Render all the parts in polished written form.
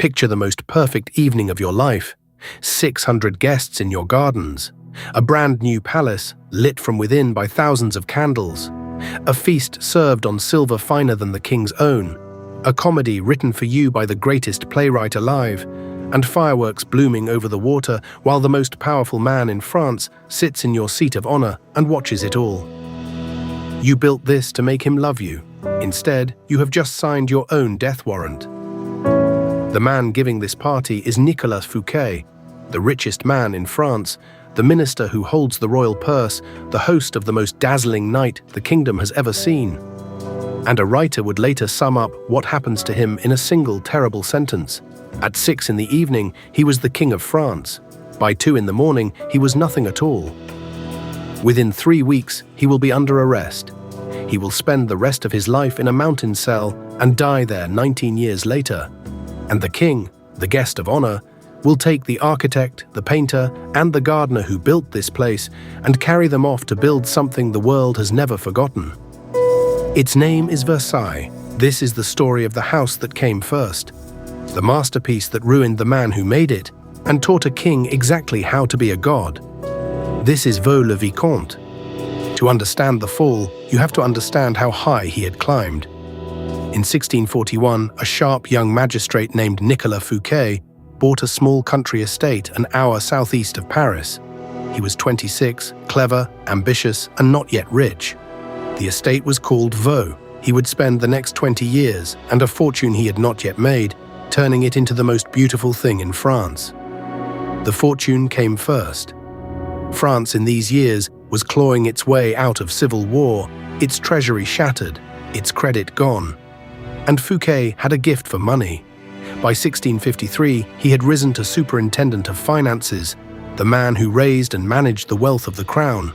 Picture the most perfect evening of your life. 600 guests in your gardens. A brand new palace, lit from within by thousands of candles. A feast served on silver finer than the king's own. A comedy written for you by the greatest playwright alive. And fireworks blooming over the water while the most powerful man in France sits in your seat of honor and watches it all. You built this to make him love you. Instead, you have just signed your own death warrant. The man giving this party is Nicolas Fouquet, the richest man in France, the minister who holds the royal purse, the host of the most dazzling night the kingdom has ever seen. And a writer would later sum up what happens to him in a single terrible sentence. At 6 in the evening, he was the king of France. By 2 in the morning, he was nothing at all. Within 3 weeks, he will be under arrest. He will spend the rest of his life in a mountain cell and die there 19 years later. And the king, the guest of honor, will take the architect, the painter, and the gardener who built this place and carry them off to build something the world has never forgotten. Its name is Versailles. This is the story of the house that came first, the masterpiece that ruined the man who made it and taught a king exactly how to be a god. This is Vaux-le-Vicomte. To understand the fall, you have to understand how high he had climbed. In 1641, a sharp young magistrate named Nicolas Fouquet bought a small country estate an hour southeast of Paris. He was 26, clever, ambitious, and not yet rich. The estate was called Vaux. He would spend the next 20 years, and a fortune he had not yet made, turning it into the most beautiful thing in France. The fortune came first. France in these years was clawing its way out of civil war, its treasury shattered, its credit gone. And Fouquet had a gift for money. By 1653, he had risen to superintendent of finances, the man who raised and managed the wealth of the crown.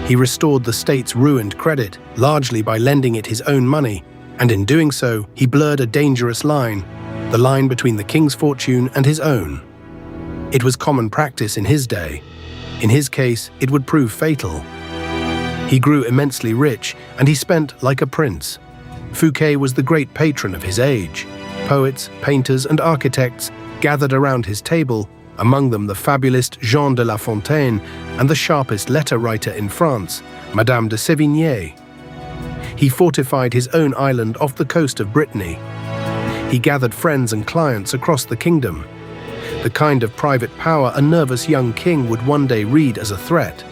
He restored the state's ruined credit, largely by lending it his own money, and in doing so, he blurred a dangerous line, the line between the king's fortune and his own. It was common practice in his day. In his case, it would prove fatal. He grew immensely rich, and he spent like a prince. Fouquet was the great patron of his age. Poets, painters, and architects gathered around his table, among them the fabulist Jean de La Fontaine and the sharpest letter writer in France, Madame de Sévigné. He fortified his own island off the coast of Brittany. He gathered friends and clients across the kingdom, the kind of private power a nervous young king would one day read as a threat.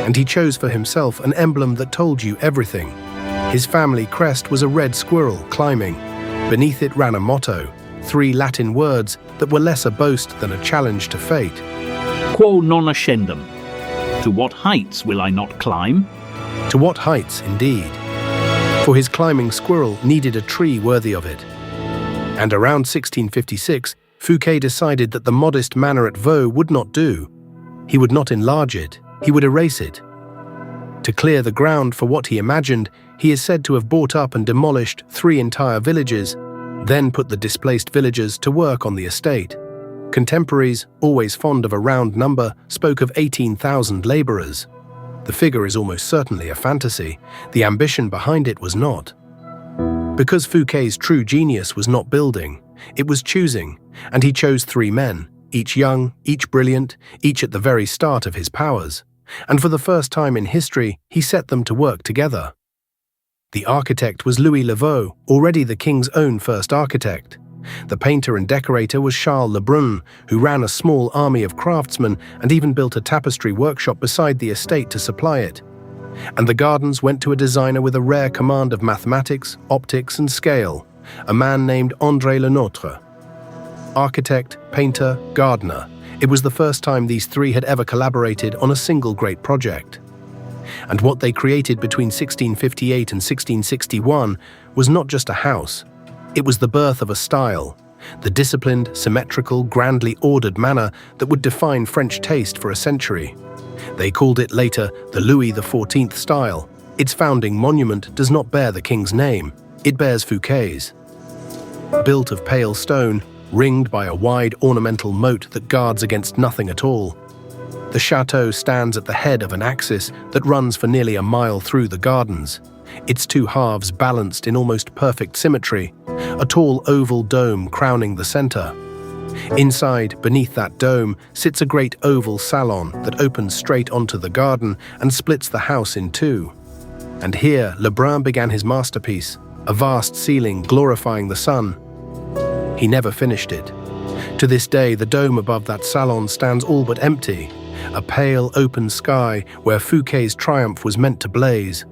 And he chose for himself an emblem that told you everything. His family crest was a red squirrel climbing. Beneath it ran a motto, 3 Latin words that were less a boast than a challenge to fate. Quo non ascendam? To what heights will I not climb? To what heights, indeed. For his climbing squirrel needed a tree worthy of it. And around 1656, Fouquet decided that the modest manor at Vaux would not do. He would not enlarge it, he would erase it. To clear the ground for what he imagined, he is said to have bought up and demolished 3 entire villages, then put the displaced villagers to work on the estate. Contemporaries, always fond of a round number, spoke of 18,000 laborers. The figure is almost certainly a fantasy. The ambition behind it was not. Because Fouquet's true genius was not building, it was choosing, and he chose 3 men, each young, each brilliant, each at the very start of his powers. And for the first time in history, he set them to work together. The architect was Louis Le Vau, already the king's own first architect. The painter and decorator was Charles Le Brun, who ran a small army of craftsmen and even built a tapestry workshop beside the estate to supply it. And the gardens went to a designer with a rare command of mathematics, optics, and scale, a man named André Le Nôtre. Architect, painter, gardener. It was the first time these 3 had ever collaborated on a single great project. And what they created between 1658 and 1661 was not just a house. It was the birth of a style, the disciplined, symmetrical, grandly ordered manner that would define French taste for a century. They called it later the Louis XIV style. Its founding monument does not bear the king's name, it bears Fouquet's. Built of pale stone, ringed by a wide ornamental moat that guards against nothing at all. The château stands at the head of an axis that runs for nearly a mile through the gardens, its 2 halves balanced in almost perfect symmetry, a tall oval dome crowning the center. Inside, beneath that dome, sits a great oval salon that opens straight onto the garden and splits the house in two. And here, Le Brun began his masterpiece, a vast ceiling glorifying the sun. He never finished it. To this day, the dome above that salon stands all but empty, a pale, open sky where Fouquet's triumph was meant to blaze.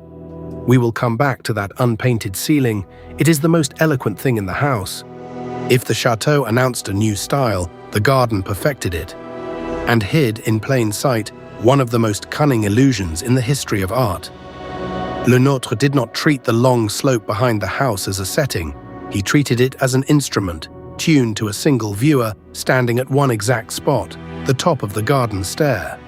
We will come back to that unpainted ceiling. It is the most eloquent thing in the house. If the château announced a new style, the garden perfected it, and hid in plain sight one of the most cunning illusions in the history of art. Le Nôtre did not treat the long slope behind the house as a setting. He treated it as an instrument, tuned to a single viewer standing at one exact spot, the top of the garden stair.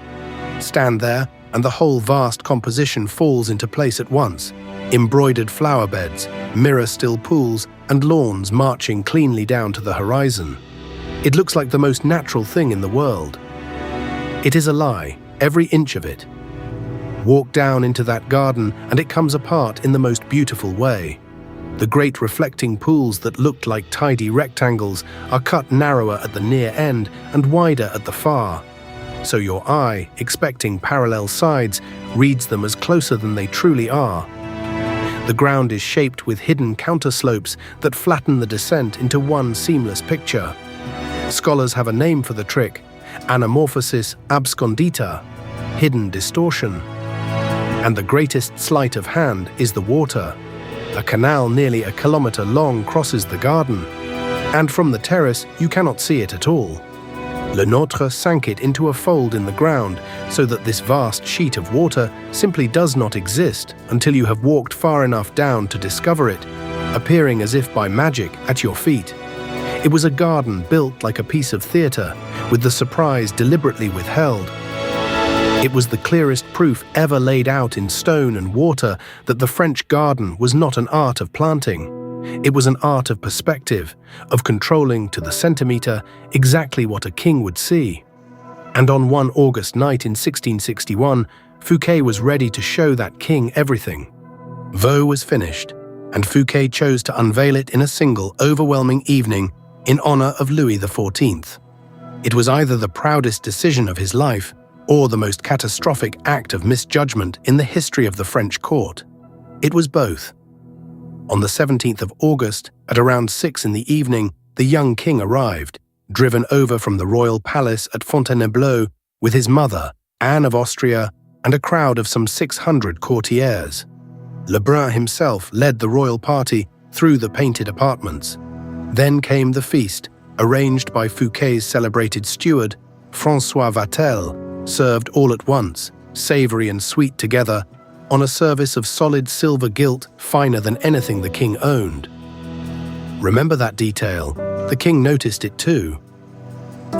Stand there, and the whole vast composition falls into place at once. Embroidered flower beds, mirror-still pools, and lawns marching cleanly down to the horizon. It looks like the most natural thing in the world. It is a lie, every inch of it. Walk down into that garden and it comes apart in the most beautiful way. The great reflecting pools that looked like tidy rectangles are cut narrower at the near end and wider at the far. So your eye, expecting parallel sides, reads them as closer than they truly are. The ground is shaped with hidden counterslopes that flatten the descent into one seamless picture. Scholars have a name for the trick: anamorphosis abscondita, hidden distortion. And the greatest sleight of hand is the water. A canal nearly a kilometer long crosses the garden, and from the terrace you cannot see it at all. Le Nôtre sank it into a fold in the ground so that this vast sheet of water simply does not exist until you have walked far enough down to discover it, appearing as if by magic at your feet. It was a garden built like a piece of theatre, with the surprise deliberately withheld. It was the clearest proof ever laid out in stone and water that the French garden was not an art of planting. It was an art of perspective, of controlling to the centimetre exactly what a king would see. And on one August night in 1661, Fouquet was ready to show that king everything. Vaux was finished, and Fouquet chose to unveil it in a single, overwhelming evening in honour of Louis XIV. It was either the proudest decision of his life or the most catastrophic act of misjudgment in the history of the French court. It was both. On the 17th of August, at around 6 in the evening, the young king arrived, driven over from the royal palace at Fontainebleau with his mother, Anne of Austria, and a crowd of some 600 courtiers. Le Brun himself led the royal party through the painted apartments. Then came the feast, arranged by Fouquet's celebrated steward, François Vatel, served all at once, savoury and sweet together, on a service of solid silver gilt finer than anything the king owned. Remember that detail? The king noticed it too.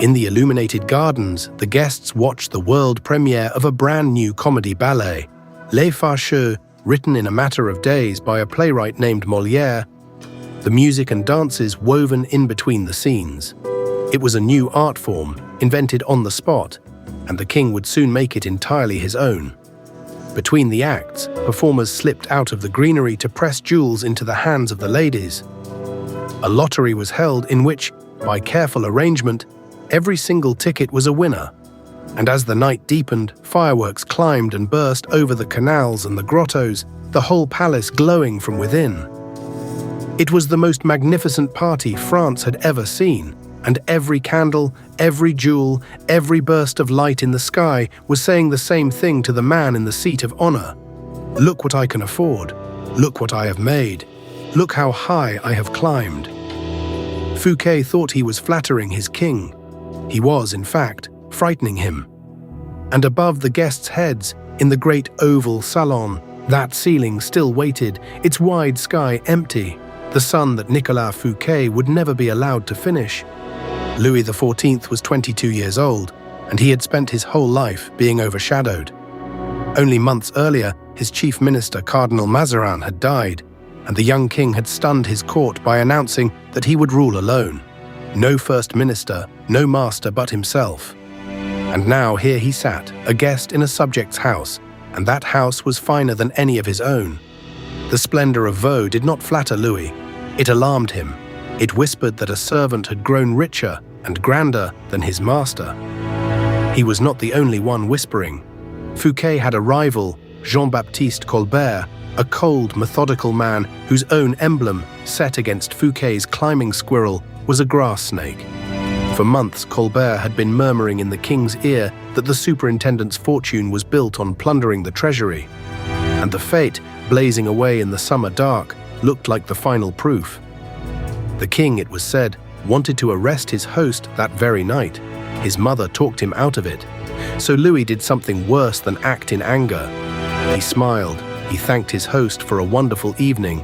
In the illuminated gardens, the guests watched the world premiere of a brand new comedy ballet, Les Fâcheux, written in a matter of days by a playwright named Molière, the music and dances woven in between the scenes. It was a new art form, invented on the spot, and the king would soon make it entirely his own. Between the acts, performers slipped out of the greenery to press jewels into the hands of the ladies. A lottery was held in which, by careful arrangement, every single ticket was a winner. And as the night deepened, fireworks climbed and burst over the canals and the grottos, the whole palace glowing from within. It was the most magnificent party France had ever seen, and every candle, every jewel, every burst of light in the sky was saying the same thing to the man in the seat of honor. Look what I can afford. Look what I have made. Look how high I have climbed. Fouquet thought he was flattering his king. He was, in fact, frightening him. And above the guests' heads, in the great oval salon, that ceiling still waited, its wide sky empty, the sun that Nicolas Fouquet would never be allowed to finish. Louis XIV was 22 years old, and he had spent his whole life being overshadowed. Only months earlier, his chief minister, Cardinal Mazarin, had died, and the young king had stunned his court by announcing that he would rule alone. No first minister, no master but himself. And now here he sat, a guest in a subject's house, and that house was finer than any of his own. The splendor of Vaux did not flatter Louis. It alarmed him. It whispered that a servant had grown richer and grander than his master. He was not the only one whispering. Fouquet had a rival, Jean-Baptiste Colbert, a cold, methodical man whose own emblem, set against Fouquet's climbing squirrel, was a grass snake. For months, Colbert had been murmuring in the king's ear that the superintendent's fortune was built on plundering the treasury, and the fate, blazing away in the summer dark, looked like the final proof. The king, it was said, wanted to arrest his host that very night. His mother talked him out of it. So Louis did something worse than act in anger. He smiled, he thanked his host for a wonderful evening,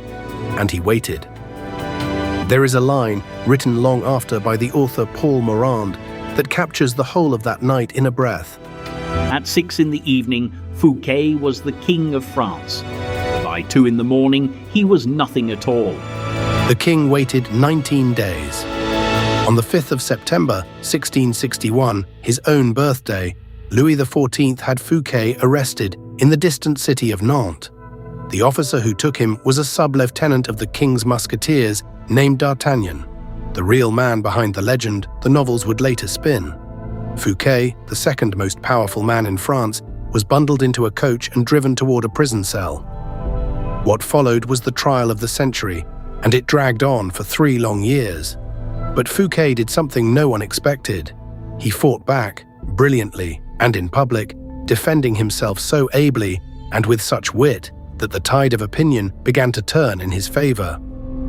and he waited. There is a line, written long after by the author Paul Morand, that captures the whole of that night in a breath. At 6 in the evening, Fouquet was the king of France. By 2 in the morning, he was nothing at all. The king waited 19 days. On the 5th of September, 1661, his own birthday, Louis XIV had Fouquet arrested in the distant city of Nantes. The officer who took him was a sub-lieutenant of the king's musketeers named D'Artagnan, the real man behind the legend the novels would later spin. Fouquet, the second most powerful man in France, was bundled into a coach and driven toward a prison cell. What followed was the trial of the century, and it dragged on for 3 long years. But Fouquet did something no one expected. He fought back, brilliantly and in public, defending himself so ably and with such wit that the tide of opinion began to turn in his favor.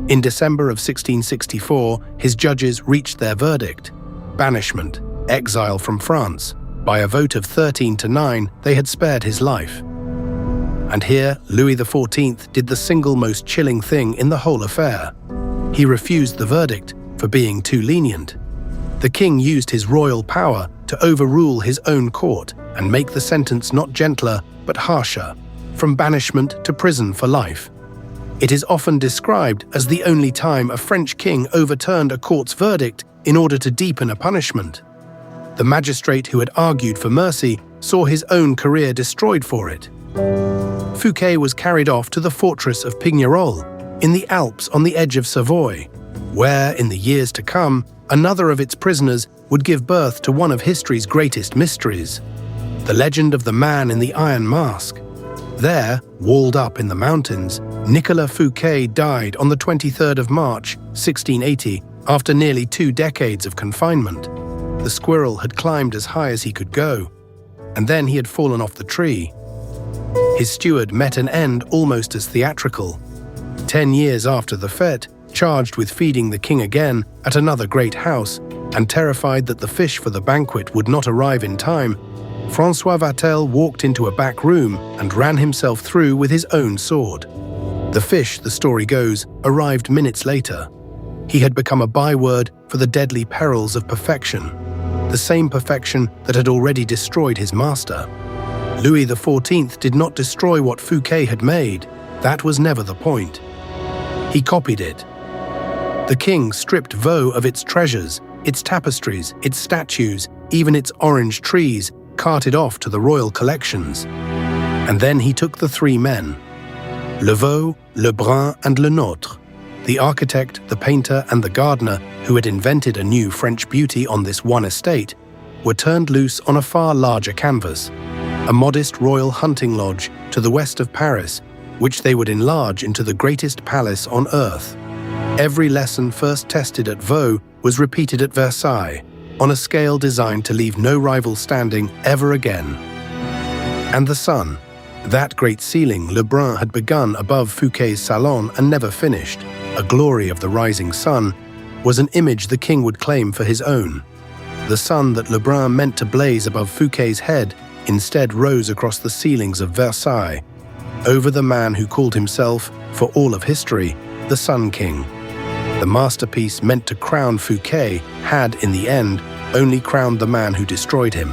In December of 1664, his judges reached their verdict: banishment, exile from France. By a vote of 13 to 9, they had spared his life. And here, Louis XIV did the single most chilling thing in the whole affair. He refused the verdict for being too lenient. The king used his royal power to overrule his own court and make the sentence not gentler but harsher, from banishment to prison for life. It is often described as the only time a French king overturned a court's verdict in order to deepen a punishment. The magistrate who had argued for mercy saw his own career destroyed for it. Fouquet was carried off to the fortress of Pignerol, in the Alps on the edge of Savoy, where, in the years to come, another of its prisoners would give birth to one of history's greatest mysteries: the legend of the man in the iron mask. There, walled up in the mountains, Nicolas Fouquet died on the 23rd of March, 1680, after nearly 2 decades of confinement. The squirrel had climbed as high as he could go, and then he had fallen off the tree. His steward met an end almost as theatrical. 10 years after the fête, charged with feeding the king again at another great house, and terrified that the fish for the banquet would not arrive in time, François Vatel walked into a back room and ran himself through with his own sword. The fish, the story goes, arrived minutes later. He had become a byword for the deadly perils of perfection, the same perfection that had already destroyed his master. Louis XIV did not destroy what Fouquet had made. That was never the point. He copied it. The king stripped Vaux of its treasures, its tapestries, its statues, even its orange trees, carted off to the royal collections. And then he took the 3 men, Le Vau, Le Brun and Le Nôtre, the architect, the painter and the gardener who had invented a new French beauty on this one estate, were turned loose on a far larger canvas, a modest royal hunting lodge to the west of Paris, which they would enlarge into the greatest palace on earth. Every lesson first tested at Vaux was repeated at Versailles, on a scale designed to leave no rival standing ever again. And the sun, that great ceiling Le Brun had begun above Fouquet's salon and never finished, a glory of the rising sun, was an image the king would claim for his own. The sun that Le Brun meant to blaze above Fouquet's head instead rose across the ceilings of Versailles, over the man who called himself, for all of history, the Sun King. The masterpiece meant to crown Fouquet had, in the end, only crowned the man who destroyed him.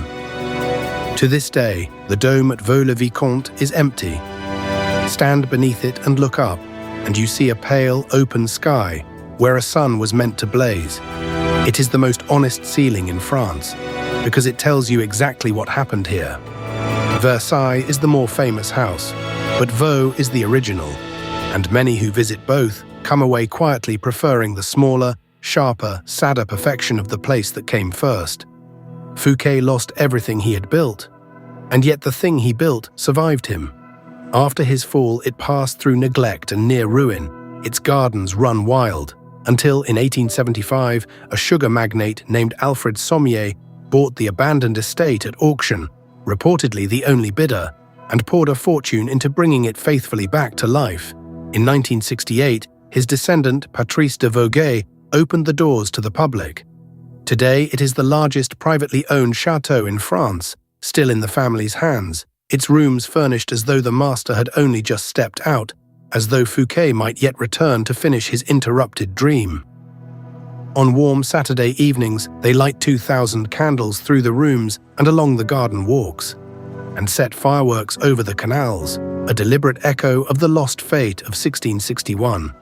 To this day, the dome at Vaux-le-Vicomte is empty. Stand beneath it and look up, and you see a pale, open sky where a sun was meant to blaze. It is the most honest ceiling in France, because it tells you exactly what happened here. Versailles is the more famous house, but Vaux is the original, and many who visit both come away quietly preferring the smaller, sharper, sadder perfection of the place that came first. Fouquet lost everything he had built, and yet the thing he built survived him. After his fall, it passed through neglect and near ruin, its gardens run wild, until in 1875, a sugar magnate named Alfred Sommier bought the abandoned estate at auction, reportedly the only bidder, and poured a fortune into bringing it faithfully back to life. In 1968, his descendant, Patrice de Vauguet, opened the doors to the public. Today, it is the largest privately owned château in France, still in the family's hands, its rooms furnished as though the master had only just stepped out, as though Fouquet might yet return to finish his interrupted dream. On warm Saturday evenings, they light 2,000 candles through the rooms and along the garden walks, and set fireworks over the canals, a deliberate echo of the lost fate of 1661.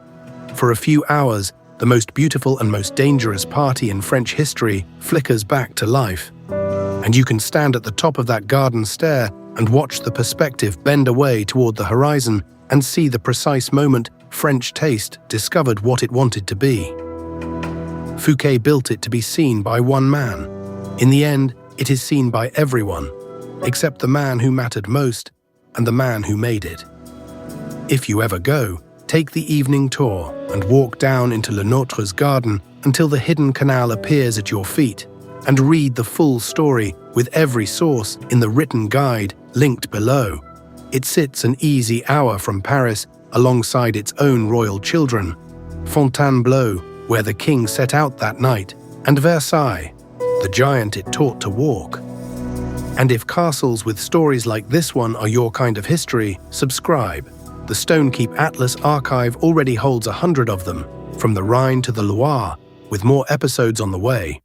For a few hours, the most beautiful and most dangerous party in French history flickers back to life, and you can stand at the top of that garden stair and watch the perspective bend away toward the horizon and see the precise moment French taste discovered what it wanted to be. Fouquet built it to be seen by one man. In the end, it is seen by everyone, except the man who mattered most and the man who made it. If you ever go, take the evening tour and walk down into Le Nôtre's garden until the hidden canal appears at your feet, and read the full story with every source in the written guide linked below. It sits an easy hour from Paris alongside its own royal children, Fontainebleau, where the king set out that night, and Versailles, the giant it taught to walk. And if castles with stories like this one are your kind of history, subscribe. The StoneKeep Atlas archive already holds 100 of them, from the Rhine to the Loire, with more episodes on the way.